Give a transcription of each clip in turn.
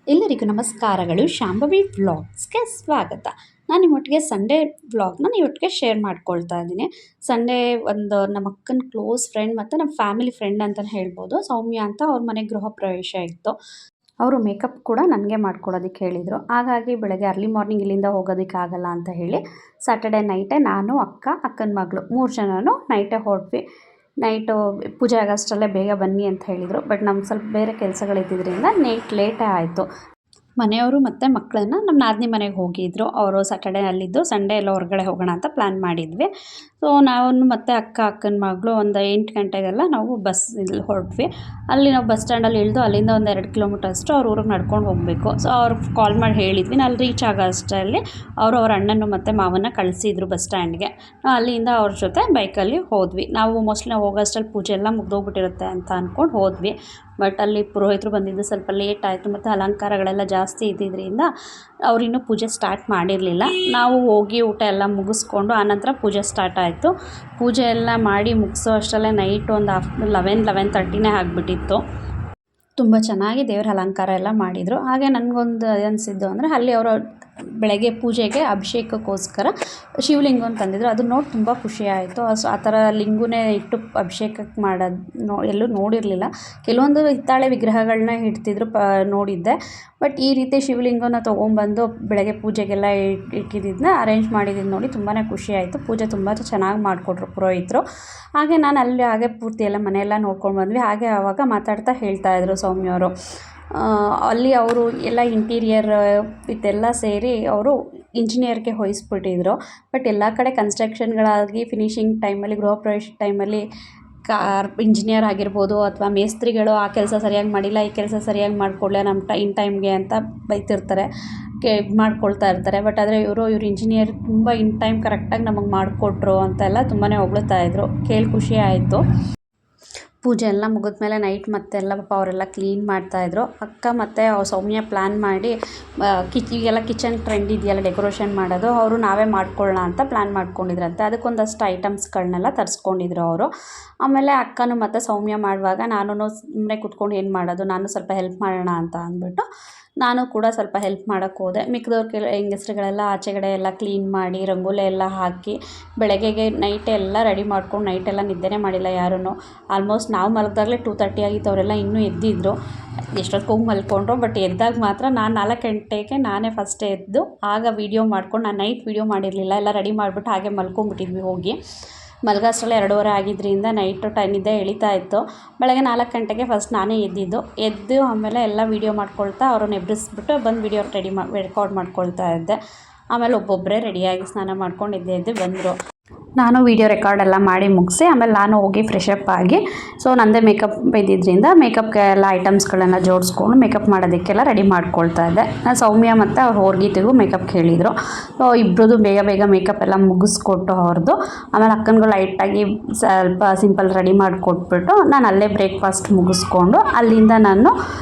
ಎಲ್ಲರಿಗೂ ನಮಸ್ಕಾರಗಳು. ಶಾಂಭವಿ ವ್ಲಾಗ್ಸ್ಗೆ ಸ್ವಾಗತ. ನಾನು ನಿಮ್ಮೊಟ್ಟಿಗೆ ಸಂಡೇ ವ್ಲಾಗ್ನ ನೀವೊಟ್ಟಿಗೆ ಶೇರ್ ಮಾಡ್ಕೊಳ್ತಾ ಇದ್ದೀನಿ. ಸಂಡೇ ಒಂದು ನಮ್ಮ ಅಕ್ಕನ ಕ್ಲೋಸ್ ಫ್ರೆಂಡ್ ಮತ್ತು ನಮ್ಮ ಫ್ಯಾಮಿಲಿ ಫ್ರೆಂಡ್ ಅಂತಲೇ ಹೇಳ್ಬೋದು, ಸೌಮ್ಯ ಅಂತ. ಅವ್ರ ಮನೆ ಗೃಹ ಪ್ರವೇಶ ಇತ್ತು. ಅವರು ಮೇಕಪ್ ಕೂಡ ನನಗೆ ಮಾಡ್ಕೊಡೋದಕ್ಕೆ ಹೇಳಿದರು. ಹಾಗಾಗಿ ಬೆಳಗ್ಗೆ ಅರ್ಲಿ ಮಾರ್ನಿಂಗ್ ಇಲ್ಲಿಂದ ಹೋಗೋದಕ್ಕಾಗಲ್ಲ ಅಂತ ಹೇಳಿ ಸ್ಯಾಟರ್ಡೆ ನೈಟೇ ನಾನು, ಅಕ್ಕನ ಮಗಳು 3 ಜನನು ನೈಟೇ ಹೊರಟ್ವಿ. ನೈಟು ಪೂಜೆ ಆಗೋಷ್ಟರಲ್ಲೇ ಬೇಗ ಬನ್ನಿ ಅಂತ ಹೇಳಿದರು. ಬಟ್ ನಮ್ಗೆ ಸ್ವಲ್ಪ ಬೇರೆ ಕೆಲಸಗಳಿದ್ದಿದ್ದರಿಂದ ಲೇಟೇ ಆಯಿತು. ಮನೆಯವರು ಮತ್ತು ಮಕ್ಕಳನ್ನ ನಮ್ಮ ನಾದಿನಿ ಮನೆಗೆ ಹೋಗಿದ್ರು. ಅವರು ಸ್ಯಾಟರ್ಡೇ ಅಲ್ಲಿದ್ದು ಸಂಡೇ ಎಲ್ಲ ಹೊರಗಡೆ ಹೋಗೋಣ ಅಂತ ಪ್ಲ್ಯಾನ್ ಮಾಡಿದ್ವಿ. ಸೊ ನಾನು ಮತ್ತು ಅಕ್ಕನ ಮಗಳು ಒಂದು 8 ಗಂಟೆಗೆಲ್ಲ ನಾವು ಇಲ್ಲಿ ಹೊರಟ್ವಿ. ಅಲ್ಲಿ ನಾವು ಬಸ್ ಸ್ಟ್ಯಾಂಡಲ್ಲಿ ಇಳಿದು ಅಲ್ಲಿಂದ ಒಂದು 2 ಕಿಲೋಮೀಟರ್ ಅಷ್ಟು ಅವ್ರ ಊರಿಗೆ ನಡ್ಕೊಂಡು ಹೋಗಬೇಕು. ಸೊ ಅವ್ರಿಗೆ ಕಾಲ್ ಮಾಡಿ ಹೇಳಿದ್ವಿ. ನಾನು ರೀಚ್ ಆಗೋ ಅಷ್ಟರಲ್ಲಿ ಅವ್ರ ಅಣ್ಣನ ಮತ್ತು ಮಾವನ್ನ ಕಳಿಸಿದ್ರು ಬಸ್ ಸ್ಟ್ಯಾಂಡ್ಗೆ. ನಾವು ಅಲ್ಲಿಂದ ಅವ್ರ ಜೊತೆ ಬೈಕಲ್ಲಿ ಹೋದ್ವಿ. ನಾವು ಮೋಸ್ಟ್ಲಿ ನಾವು ಹೋಗೋಷ್ಟರಲ್ಲಿ ಪೂಜೆ ಎಲ್ಲ ಮುಗ್ದೋಗ್ಬಿಟ್ಟಿರುತ್ತೆ ಅಂತ ಅಂದ್ಕೊಂಡು ಹೋದ್ವಿ. ಬಟ್ ಅಲ್ಲಿ ಪುರೋಹಿತರು ಬಂದಿದ್ದು ಸ್ವಲ್ಪ ಲೇಟ್ ಆಯಿತು ಮತ್ತು ಅಲಂಕಾರಗಳೆಲ್ಲ ಜಾಸ್ತಿ ಇದ್ದಿದ್ದರಿಂದ ಅವರಿನ್ನೂ ಪೂಜೆ ಸ್ಟಾರ್ಟ್ ಮಾಡಿರಲಿಲ್ಲ. ನಾವು ಹೋಗಿ ಊಟ ಎಲ್ಲ ಮುಗಿಸ್ಕೊಂಡು ಆನಂತರ ಪೂಜೆ ಸ್ಟಾರ್ಟ್ ಆಯಿತು. ಪೂಜೆ ಎಲ್ಲ ಮಾಡಿ ಮುಗಿಸೋ ಅಷ್ಟರಲ್ಲೇ ನೈಟ್ ಒಂದು 11:30 ಆಗಿಬಿಟ್ಟಿತ್ತು. ತುಂಬ ಚೆನ್ನಾಗಿ ದೇವರ ಅಲಂಕಾರ ಎಲ್ಲ ಮಾಡಿದರು. ಹಾಗೆ ನನಗೊಂದು ಅನಿಸಿದ್ದು ಅಂದರೆ ಅಲ್ಲಿ ಅವರು ಬೆಳಗ್ಗೆ ಪೂಜೆಗೆ ಅಭಿಷೇಕಕ್ಕೋಸ್ಕರ ಶಿವಲಿಂಗನ ತಂದಿದ್ರು. ಅದು ನೋಡಿ ತುಂಬ ಖುಷಿ ಆಯಿತು. ಆ ಥರ ಲಿಂಗನೇ ಇಟ್ಟು ಅಭಿಷೇಕಕ್ಕೆ ಮಾಡೋದು ಎಲ್ಲೂ ನೋಡಿರಲಿಲ್ಲ. ಕೆಲವೊಂದು ಹಿತ್ತಾಳೆ ವಿಗ್ರಹಗಳನ್ನ ಇಡ್ತಿದ್ರು, ನೋಡಿದ್ದೆ. ಬಟ್ ಈ ರೀತಿ ಶಿವಲಿಂಗನ ತೊಗೊಂಬಂದು ಬೆಳಗ್ಗೆ ಪೂಜೆಗೆಲ್ಲ ಇಟ್ಟಿದ್ದನ್ನ ಅರೇಂಜ್ ಮಾಡಿದ್ದು ನೋಡಿ ತುಂಬಾ ಖುಷಿ ಆಯಿತು. ಪೂಜೆ ತುಂಬ ಚೆನ್ನಾಗಿ ಮಾಡಿಕೊಟ್ರು ಪುರೋಹಿತರು. ಹಾಗೆ ನಾನು ಅಲ್ಲಿ ಹಾಗೆ ಪೂರ್ತಿ ಎಲ್ಲ ಮನೆಯೆಲ್ಲ ನೋಡ್ಕೊಂಡು ಬಂದ್ವಿ. ಹಾಗೆ ಆವಾಗ ಮಾತಾಡ್ತಾ ಹೇಳ್ತಾಯಿದ್ರು ಸೌಮ್ಯವರು, ಅಲ್ಲಿ ಅವರು ಎಲ್ಲ ಇಂಟೀರಿಯರ್ ಇದೆಲ್ಲ ಸೇರಿ ಅವರು ಇಂಜಿನಿಯರ್ಗೆ ವಹಿಸ್ಬಿಟ್ಟಿದ್ರು. ಬಟ್ ಎಲ್ಲ ಕಡೆ ಕನ್ಸ್ಟ್ರಕ್ಷನ್ಗಳಾಗಿ ಫಿನಿಷಿಂಗ್ ಟೈಮಲ್ಲಿ, ಗೃಹ ಪ್ರವೇಶ ಟೈಮಲ್ಲಿ ಇಂಜಿನಿಯರ್ ಆಗಿರ್ಬೋದು ಅಥವಾ ಮೇಸ್ತ್ರಿಗಳು ಆ ಕೆಲಸ ಸರಿಯಾಗಿ ಮಾಡಿಲ್ಲ, ಈ ಕೆಲಸ ಸರಿಯಾಗಿ ಮಾಡಿಕೊಡ್ಲಿಲ್ಲ ನಮ್ಮ ಇನ್ ಟೈಮ್ಗೆ ಅಂತ ಬೈತಿರ್ತಾರೆ, ಮಾಡ್ಕೊಳ್ತಾ ಇರ್ತಾರೆ. ಬಟ್ ಆದರೆ ಇವರು ಇಂಜಿನಿಯರ್ ತುಂಬ ಇನ್ ಟೈಮ್ ಕರೆಕ್ಟಾಗಿ ನಮಗೆ ಮಾಡಿಕೊಟ್ರು ಅಂತೆಲ್ಲ ತುಂಬಾ ಹೊಗಳ್ತಾ ಇದ್ರು. ಕೇಳಿ ಖುಷಿ ಆಯಿತು. ಪೂಜೆ ಎಲ್ಲ ಮುಗಿದ್ಮೇಲೆ ನೈಟ್ ಮತ್ತೆಲ್ಲ ಪಾಪ ಅವರೆಲ್ಲ ಕ್ಲೀನ್ ಮಾಡ್ತಾಯಿದ್ರು. ಅಕ್ಕ ಮತ್ತು ಸೌಮ್ಯ ಪ್ಲ್ಯಾನ್ ಮಾಡಿ ಈಗೆಲ್ಲ ಕಿಚನ್ ಟ್ರೆಂಡ್ ಇದೆಯಲ್ಲ ಡೆಕೋರೇಷನ್ ಮಾಡೋದು, ಅವರು ನಾವೇ ಮಾಡ್ಕೊಳ್ಳೋಣ ಅಂತ ಪ್ಲ್ಯಾನ್ ಮಾಡ್ಕೊಂಡಿದ್ರಂತೆ. ಅದಕ್ಕೊಂದಷ್ಟು ಐಟಮ್ಸ್ಗಳನ್ನೆಲ್ಲ ತರಿಸ್ಕೊಂಡಿದ್ರು ಅವರು. ಆಮೇಲೆ ಅಕ್ಕನೂ ಮತ್ತು ಸೌಮ್ಯ ಮಾಡುವಾಗ ನಾನು ಸುಮ್ಮನೆ ಕೂತ್ಕೊಂಡು ಏನು ಮಾಡೋದು, ನಾನು ಸ್ವಲ್ಪ ಹೆಲ್ಪ್ ಮಾಡೋಣ ಅಂತ ಅಂದ್ಬಿಟ್ಟು ನಾನು ಕೂಡ ಸ್ವಲ್ಪ ಹೆಲ್ಪ್ ಮಾಡೋಕ್ಕೆ ಹೋದೆ. ಮಿಕ್ಕಿದವ್ರ ಹೆಂಗಸ್ರುಗಳೆಲ್ಲ ಆಚೆಗಡೆ ಎಲ್ಲ ಕ್ಲೀನ್ ಮಾಡಿ ರಂಗೋಲಿ ಎಲ್ಲ ಹಾಕಿ ಬೆಳಗ್ಗೆಗೆ ನೈಟೇ ಎಲ್ಲ ರೆಡಿ ಮಾಡ್ಕೊಂಡು ನೈಟೆಲ್ಲ ನಿದ್ದೆನೇ ಮಾಡಿಲ್ಲ ಯಾರೂ. ಆಲ್ಮೋಸ್ಟ್ ನಾವು ಮಲಗಿದಾಗಲೇ 2:30 ಆಗಿತ್ತು. ಅವರೆಲ್ಲ ಇನ್ನೂ ಎದ್ದಿದ್ರು, ಎಷ್ಟೊತ್ತಿಗೆ ಮಲ್ಕೊಂಡ್ರು. ಬಟ್ ಎದ್ದಾಗ ಮಾತ್ರ ನಾನು 4 ಗಂಟೆಗೆ ನಾನೇ ಫಸ್ಟ್ ಎದ್ದು ಆಗ ವೀಡಿಯೋ ಮಾಡ್ಕೊಂಡು, ನಾನು ನೈಟ್ ವೀಡಿಯೋ ಮಾಡಿರಲಿಲ್ಲ, ಎಲ್ಲ ರೆಡಿ ಮಾಡಿಬಿಟ್ಟು ಹಾಗೆ ಮಲ್ಕೊಂಡ್ಬಿಟ್ಟಿದ್ವಿ. ಹೋಗಿ ಮಲಗೋಷ್ಟರಲ್ಲಿ 2:30 ಆಗಿದ್ದರಿಂದ ನೈಟು ನಿದ್ದೆ ಎಳಿತಾ ಇತ್ತು. ಬೆಳಗ್ಗೆ 4 ಗಂಟೆಗೆ ಫಸ್ಟ್ ನಾನೇ ಎದ್ದು ಆಮೇಲೆ ಎಲ್ಲ ವೀಡಿಯೋ ಮಾಡ್ಕೊಳ್ತಾ ಅವ್ರನ್ನ ಎಬ್ಬಿಸ್ಬಿಟ್ಟು ಬಂದು ವೀಡಿಯೋ ರೆಕಾರ್ಡ್ ಮಾಡ್ಕೊಳ್ತಾ ಇದ್ದೆ. ಆಮೇಲೆ ಒಬ್ಬೊಬ್ಬರೇ ರೆಡಿಯಾಗಿ ಸ್ನಾನ ಮಾಡ್ಕೊಂಡು ಎದ್ದು ಬಂದರು. ನಾನು ವೀಡಿಯೋ ರೆಕಾರ್ಡೆಲ್ಲ ಮಾಡಿ ಮುಗಿಸಿ ಆಮೇಲೆ ನಾನು ಹೋಗಿ ಫ್ರೆಶಪ್ ಆಗಿ, ಸೊ ನನ್ನದೇ ಮೇಕಪ್ ಇದ್ದಿದ್ದರಿಂದ ಮೇಕಪ್ಗೆ ಎಲ್ಲ ಐಟಮ್ಸ್ಗಳನ್ನು ಜೋಡಿಸ್ಕೊಂಡು ಮೇಕಪ್ ಮಾಡೋದಕ್ಕೆಲ್ಲ ರೆಡಿ ಮಾಡ್ಕೊಳ್ತಾ ಇದ್ದೆ. ನಾನು ಸೌಮ್ಯ ಮತ್ತು ಅವ್ರು ಹೊರ್ಗೀತಿಗೂ ಮೇಕಪ್ಗೆ ಹೇಳಿದರು. ಸೊ ಇಬ್ಬರದು ಬೇಗ ಮೇಕಪ್ ಎಲ್ಲ ಮುಗಿಸ್ಕೊಟ್ಟು ಅವ್ರದ್ದು. ಆಮೇಲೆ ಅಕ್ಕನಿಗೂ ಲೈಟಾಗಿ ಸ್ವಲ್ಪ ಸಿಂಪಲ್ ರೆಡಿ ಮಾಡಿಕೊಟ್ಬಿಟ್ಟು ನಾನು ಅಲ್ಲೇ ಬ್ರೇಕ್ಫಾಸ್ಟ್ ಮುಗಿಸ್ಕೊಂಡು ಅಲ್ಲಿಂದ ನಾನು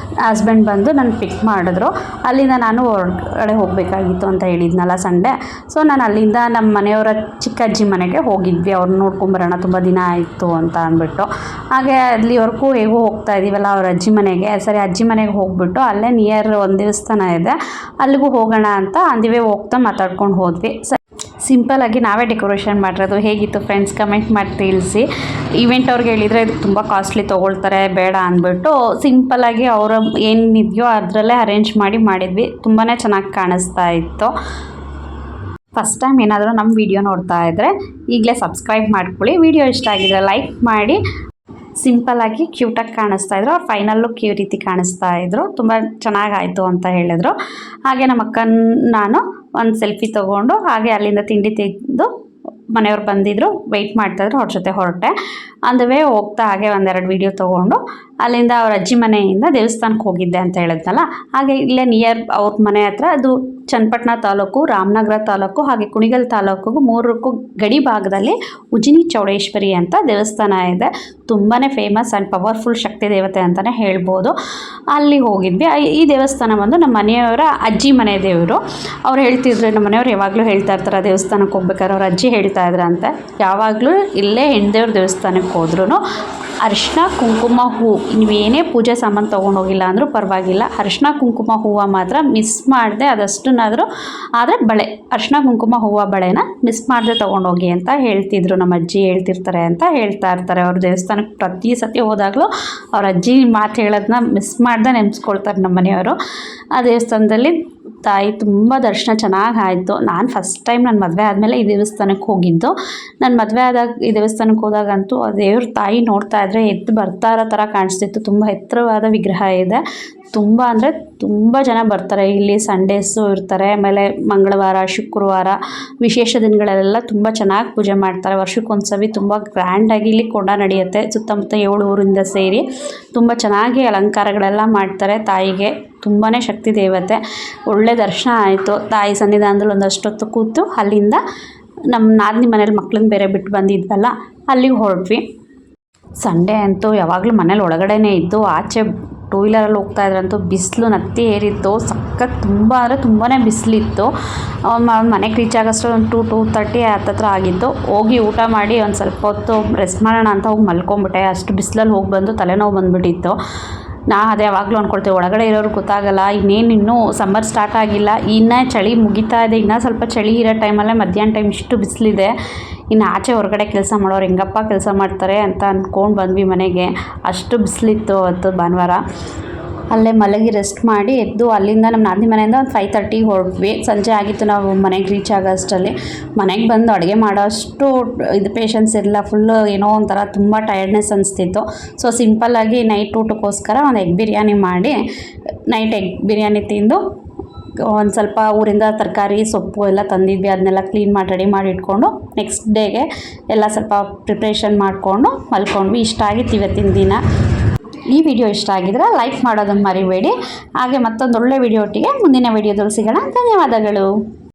ಹಸ್ಬೆಂಡ್ ಬಂದು ನನ್ನ ಪಿಕ್ ಮಾಡಿದ್ರು. ಅಲ್ಲಿಂದ ನಾನು ಹೊರಗಡೆ ಹೋಗಬೇಕಾಗಿತ್ತು ಅಂತ ಹೇಳಿದ್ನಲ್ಲ ಸಂಡೇ. ಸೊ ನಾನು ಅಲ್ಲಿಂದ ನಮ್ಮ ಮನೆಯವರ ಚಿಕ್ಕಜ್ಜಿ ಮನೆಗೆ ಹೋಗಿದ್ವಿ. ಅವ್ರನ್ನ ನೋಡ್ಕೊಂಬರೋಣ, ತುಂಬ ದಿನ ಆಯಿತು ಅಂತ ಅಂದ್ಬಿಟ್ಟು. ಹಾಗೆ ಅಲ್ಲಿವರೆಗೂ ಹೇಗೋ ಹೋಗ್ತಾ ಇದ್ದೀವಲ್ಲ ಅವ್ರ ಅಜ್ಜಿ ಮನೆಗೆ. ಸರಿ ಅಜ್ಜಿ ಮನೆಗೆ ಹೋಗ್ಬಿಟ್ಟು ಅಲ್ಲೇ ನಿಯರ್ ಒಂದು ದೇವಸ್ಥಾನ ಇದೆ, ಅಲ್ಲಿಗೂ ಹೋಗೋಣ ಅಂತ ಅಂದಿವೇ ಹೋಗ್ತಾ ಮಾತಾಡ್ಕೊಂಡು ಹೋದ್ವಿ. ಸಿಂಪಲ್ಲಾಗಿ ನಾವೇ ಡೆಕೋರೇಷನ್ ಮಾಡಿರೋದು. ಹೇಗಿತ್ತು ಫ್ರೆಂಡ್ಸ್ ಕಮೆಂಟ್ ಮಾಡಿ ತಿಳಿಸಿ. ಈವೆಂಟ್ ಅವ್ರಿಗೆ ಹೇಳಿದರೆ ಇದಕ್ಕೆ ತುಂಬ ಕಾಸ್ಟ್ಲಿ ತೊಗೊಳ್ತಾರೆ, ಬೇಡ ಅಂದ್ಬಿಟ್ಟು ಸಿಂಪಲ್ಲಾಗಿ ಅವರು ಏನಿದೆಯೋ ಅದರಲ್ಲೇ ಅರೇಂಜ್ ಮಾಡಿದ್ವಿ. ತುಂಬಾ ಚೆನ್ನಾಗಿ ಕಾಣಿಸ್ತಾ ಇತ್ತು. ಫಸ್ಟ್ ಟೈಮ್ ಏನಾದರೂ ನಮ್ಮ ವಿಡಿಯೋ ನೋಡ್ತಾ ಇದ್ದರೆ ಈಗಲೇ ಸಬ್ಸ್ಕ್ರೈಬ್ ಮಾಡ್ಕೊಳ್ಳಿ. ವಿಡಿಯೋ ಇಷ್ಟ ಆಗಿದ್ರೆ ಲೈಕ್ ಮಾಡಿ. ಸಿಂಪಲ್ಲಾಗಿ ಕ್ಯೂಟಾಗಿ ಕಾಣಿಸ್ತಾ ಇದ್ರು. ಅವ್ರು ಫೈನಲ್ ಲುಕ್ ಈ ರೀತಿ ಕಾಣಿಸ್ತಾ ಇದ್ರು. ತುಂಬ ಚೆನ್ನಾಗಾಯಿತು ಅಂತ ಹೇಳಿದ್ರು. ಹಾಗೆ ನಮ್ಮ ಅಕ್ಕನ ನಾನು ಒಂದು ಸೆಲ್ಫಿ ತೊಗೊಂಡು ಹಾಗೆ ಅಲ್ಲಿಂದ ತಿಂಡಿ ತೆಗೆದು ಮನೆಯವ್ರು ಬಂದಿದ್ದರು, ವೆಯ್ಟ್ ಮಾಡ್ತಾಯಿದ್ರು, ಅವ್ರ ಜೊತೆ ಹೊರಟೆ. ಅಂದವೇ ಹೋಗ್ತಾ ಹಾಗೆ ಒಂದೆರಡು ವೀಡಿಯೋ ತೊಗೊಂಡು ಅಲ್ಲಿಂದ ಅವ್ರ ಅಜ್ಜಿ ಮನೆಯಿಂದ ದೇವಸ್ಥಾನಕ್ಕೆ ಹೋಗಿದ್ದೆ ಅಂತ ಹೇಳಿದ್ನಲ್ಲ, ಹಾಗೆ ಇಲ್ಲೇ ನಿಯರ್ ಅವ್ರ ಮನೆ ಹತ್ರ, ಅದು ಚನ್ನಪಟ್ಟಣ ತಾಲೂಕು, ರಾಮನಗರ ತಾಲೂಕು ಹಾಗೆ ಕುಣಿಗಲ್ ತಾಲೂಕಿಗೂ 3ಕ್ಕೂ ಗಡಿ ಭಾಗದಲ್ಲಿ ಉಜಿನಿ ಚೌಡೇಶ್ವರಿ ಅಂತ ದೇವಸ್ಥಾನ ಇದೆ. ತುಂಬಾ ಫೇಮಸ್ ಆ್ಯಂಡ್ ಪವರ್ಫುಲ್ ಶಕ್ತಿ ದೇವತೆ ಅಂತಲೇ ಹೇಳ್ಬೋದು. ಅಲ್ಲಿ ಹೋಗಿದ್ವಿ. ಈ ದೇವಸ್ಥಾನ ಬಂದು ನಮ್ಮ ಮನೆಯವರ ಅಜ್ಜಿ ಮನೆ ದೇವರು. ಅವ್ರು ಹೇಳ್ತಿದ್ರು, ನಮ್ಮ ಮನೆಯವ್ರು ಯಾವಾಗಲೂ ಹೇಳ್ತಾ ಇರ್ತಾರೆ ದೇವಸ್ಥಾನಕ್ಕೆ ಹೋಗ್ಬೇಕಾದ್ರೆ ಅವ್ರ ಅಜ್ಜಿ ಹೇಳ್ತಾ ಇದ್ರಂತೆ, ಯಾವಾಗಲೂ ಇಲ್ಲೇ ಹೆಣ್ದೇವ್ರ ದೇವಸ್ಥಾನಕ್ಕೆ ಹೋದ್ರೂ ಅರಿಶಿನ ಕುಂಕುಮ ಹೂವು ನೀವೇನೇ ಪೂಜೆ ಸಾಮಾನು ತೊಗೊಂಡೋಗಿಲ್ಲ ಅಂದರೂ ಪರವಾಗಿಲ್ಲ, ಅರಿಶಿನ ಕುಂಕುಮ ಹೂವು ಮಾತ್ರ ಮಿಸ್ ಮಾಡದೆ ಅದಷ್ಟನ್ನಾದರೂ, ಆದರೆ ಬಳೆ ಅರಿಶಿನ ಕುಂಕುಮ ಹೂವು ಬಳೆನ ಮಿಸ್ ಮಾಡದೆ ತೊಗೊಂಡೋಗಿ ಅಂತ ಹೇಳ್ತಿದ್ರು. ನಮ್ಮ ಅಜ್ಜಿ ಹೇಳ್ತಿರ್ತಾರೆ ಅಂತ ಹೇಳ್ತಾ ಇರ್ತಾರೆ. ಅವ್ರ ದೇವಸ್ಥಾನಕ್ಕೆ ಪ್ರತಿ ಸತಿ ಹೋದಾಗಲೂ ಅವ್ರ ಅಜ್ಜಿ ಮಾತು ಹೇಳೋದನ್ನ ಮಿಸ್ ಮಾಡ್ದೆ ನೆನೆಸ್ಕೊಳ್ತಾರೆ ನಮ್ಮ ಮನೆಯವರು. ಆ ದೇವಸ್ಥಾನದಲ್ಲಿ ತಾಯಿ ತುಂಬ ದರ್ಶನ ಚೆನ್ನಾಗಿ ಆಯಿತು. ನಾನು ಫಸ್ಟ್ ಟೈಮ್ ನನ್ನ ಮದುವೆ ಆದಮೇಲೆ ಈ ದೇವಸ್ಥಾನಕ್ಕೆ ಹೋಗಿದ್ದು. ನಾನು ಮದುವೆ ಆದಾಗ ಈ ದೇವಸ್ಥಾನಕ್ಕೆ ಹೋದಾಗಂತೂ ಆ ದೇವ್ರ ತಾಯಿ ನೋಡ್ತಾ ಇದ್ದರೆ ಎದ್ದು ಬರ್ತಾ ಇರೋ ಥರ ಕಾಣಿಸ್ತಿತ್ತು. ತುಂಬ ಎತ್ತರವಾದ ವಿಗ್ರಹ ಇದೆ. ತುಂಬ ಅಂದರೆ ತುಂಬ ಜನ ಬರ್ತಾರೆ ಇಲ್ಲಿ. ಸಂಡೇಸು ಇರ್ತಾರೆ, ಆಮೇಲೆ ಮಂಗಳವಾರ, ಶುಕ್ರವಾರ, ವಿಶೇಷ ದಿನಗಳೆಲ್ಲ ತುಂಬ ಚೆನ್ನಾಗಿ ಪೂಜೆ ಮಾಡ್ತಾರೆ. ವರ್ಷಕ್ಕೊಂದ್ಸವಿ ತುಂಬ ಗ್ರ್ಯಾಂಡಾಗಿ ಇಲ್ಲಿ ಕೊಂಡ ನಡೆಯುತ್ತೆ. ಸುತ್ತಮುತ್ತ 7 ಊರಿಂದ ಸೇರಿ ತುಂಬ ಚೆನ್ನಾಗಿ ಅಲಂಕಾರಗಳೆಲ್ಲ ಮಾಡ್ತಾರೆ. ತಾಯಿಗೆ ತುಂಬಾ ಶಕ್ತಿ ದೇವತೆ. ಒಳ್ಳೆ ದರ್ಶನ ಆಯಿತು. ತಾಯಿ ಸನ್ನಿಧಾನದಲ್ಲಿ ಒಂದಷ್ಟೊತ್ತು ಕೂತು ಅಲ್ಲಿಂದ ನಮ್ಮ ನಾದಿನಿ ಮನೇಲಿ ಮಕ್ಳನ್ನ ಬೇರೆ ಬಿಟ್ಟು ಬಂದಿದ್ವಲ್ಲ, ಅಲ್ಲಿಗೆ ಹೊರಟ್ವಿ. ಸಂಡೇ ಅಂತೂ ಯಾವಾಗಲೂ ಮನೇಲಿ ಒಳಗಡೆನೇ ಇದ್ದು, ಆಚೆ ಟೂ ವೀಲರಲ್ಲಿ ಹೋಗ್ತಾ ಇದ್ರಂತೂ ಬಿಸಿಲು ನತ್ತಿ ಏರಿತ್ತು. ಸಖತ್ ತುಂಬ ಅಂದರೆ ತುಂಬಾ ಬಿಸಿಲಿತ್ತು. ಮನೆಗೆ ರೀಚ್ ಆಗೋಷ್ಟು ಒಂದು 2:30 ಹತ್ತತ್ರ ಆಗಿತ್ತು. ಹೋಗಿ ಊಟ ಮಾಡಿ ಒಂದು ಸ್ವಲ್ಪ ಹೊತ್ತು ರೆಸ್ಟ್ ಮಾಡೋಣ ಅಂತ ಹೋಗಿ ಮಲ್ಕೊಂಬಿಟ್ಟೆ. ಅಷ್ಟು ಬಿಸಿಲಲ್ಲಿ ಹೋಗಿ ಬಂದು ತಲೆನೋವು ಬಂದುಬಿಟ್ಟಿತ್ತು. ಅದೇ ಯಾವಾಗಲೂ ಅಂದ್ಕೊಳ್ತೇವೆ, ಒಳಗಡೆ ಇರೋರು ಗೊತ್ತಾಗಲ್ಲ, ಇನ್ನೇನು ಸಮ್ಮರ್ ಸ್ಟಾರ್ಟ್ ಆಗಿಲ್ಲ, ಇನ್ನೂ ಚಳಿ ಮುಗಿತಾ ಇದೆ, ಇನ್ನೂ ಸ್ವಲ್ಪ ಚಳಿ ಇರೋ ಟೈಮಲ್ಲೇ ಮಧ್ಯಾಹ್ನ ಟೈಮ್ ಇಷ್ಟು ಬಿಸಿಲಿದೆ, ಇನ್ನು ಆಚೆ ಹೊರಗಡೆ ಕೆಲಸ ಮಾಡೋರು ಹೆಂಗಪ್ಪ ಕೆಲಸ ಮಾಡ್ತಾರೆ ಅಂತ ಅಂದ್ಕೊಂಡು ಬಂದ್ವಿ ಮನೆಗೆ. ಅಷ್ಟು ಬಿಸಿಲಿತ್ತು ಅವತ್ತು ಭಾನುವಾರ. ಅಲ್ಲೇ ಮಲಗಿ ರೆಸ್ಟ್ ಮಾಡಿ ಎದ್ದು ಅಲ್ಲಿಂದ ನಮ್ಮ ನಾದಿನಿ ಮನೆಯಿಂದ ಒಂದು 5:30 ಹೊರಟ್ವಿ. ಸಂಜೆ ಆಗಿತ್ತು ನಾವು ಮನೆಗೆ ರೀಚ್ ಆಗೋ ಅಷ್ಟರಲ್ಲಿ. ಮನೆಗೆ ಬಂದು ಅಡುಗೆ ಮಾಡೋ ಅಷ್ಟು ಇದು ಪೇಷನ್ಸ್ ಇರಲಿಲ್ಲ. ಫುಲ್ಲು ಏನೋ ಒಂಥರ ತುಂಬ ಟಯರ್ಡ್ನೆಸ್ ಅನಿಸ್ತಿತ್ತು. ಸೊ ಸಿಂಪಲ್ಲಾಗಿ ನೈಟ್ ಊಟಕ್ಕೋಸ್ಕರ ಒಂದು ಎಗ್ ಬಿರಿಯಾನಿ ಮಾಡಿ, ನೈಟ್ ಎಗ್ ಬಿರಿಯಾನಿ ತಿಂದು ಒಂದು ಸ್ವಲ್ಪ ಊರಿಂದ ತರಕಾರಿ ಸೊಪ್ಪು ಎಲ್ಲ ತಂದಿದ್ವಿ. ಅದನ್ನೆಲ್ಲ ಕ್ಲೀನ್ ಮಾಡಿ ರೆಡಿ ಮಾಡಿ ಇಟ್ಕೊಂಡು ನೆಕ್ಸ್ಟ್ ಡೇಗೆ ಎಲ್ಲ ಸ್ವಲ್ಪ ಪ್ರಿಪ್ರೇಷನ್ ಮಾಡಿಕೊಂಡು ಮಲ್ಕೊಂಡ್ವಿ. ಇಷ್ಟ ಆಗಿತ್ತು ಇವತ್ತಿನ ದಿನ. ಈ ವಿಡಿಯೋ ಇಷ್ಟ ಆಗಿದ್ರೆ ಲೈಕ್ ಮಾಡೋದನ್ನು ಮರಿಬೇಡಿ. ಹಾಗೆ ಮತ್ತೊಂದು ಒಳ್ಳೆ ವಿಡಿಯೋ ಒಟ್ಟಿಗೆ ಮುಂದಿನ ವಿಡಿಯೋದಲ್ಲಿ ಸಿಗೋಣ. ಧನ್ಯವಾದಗಳು.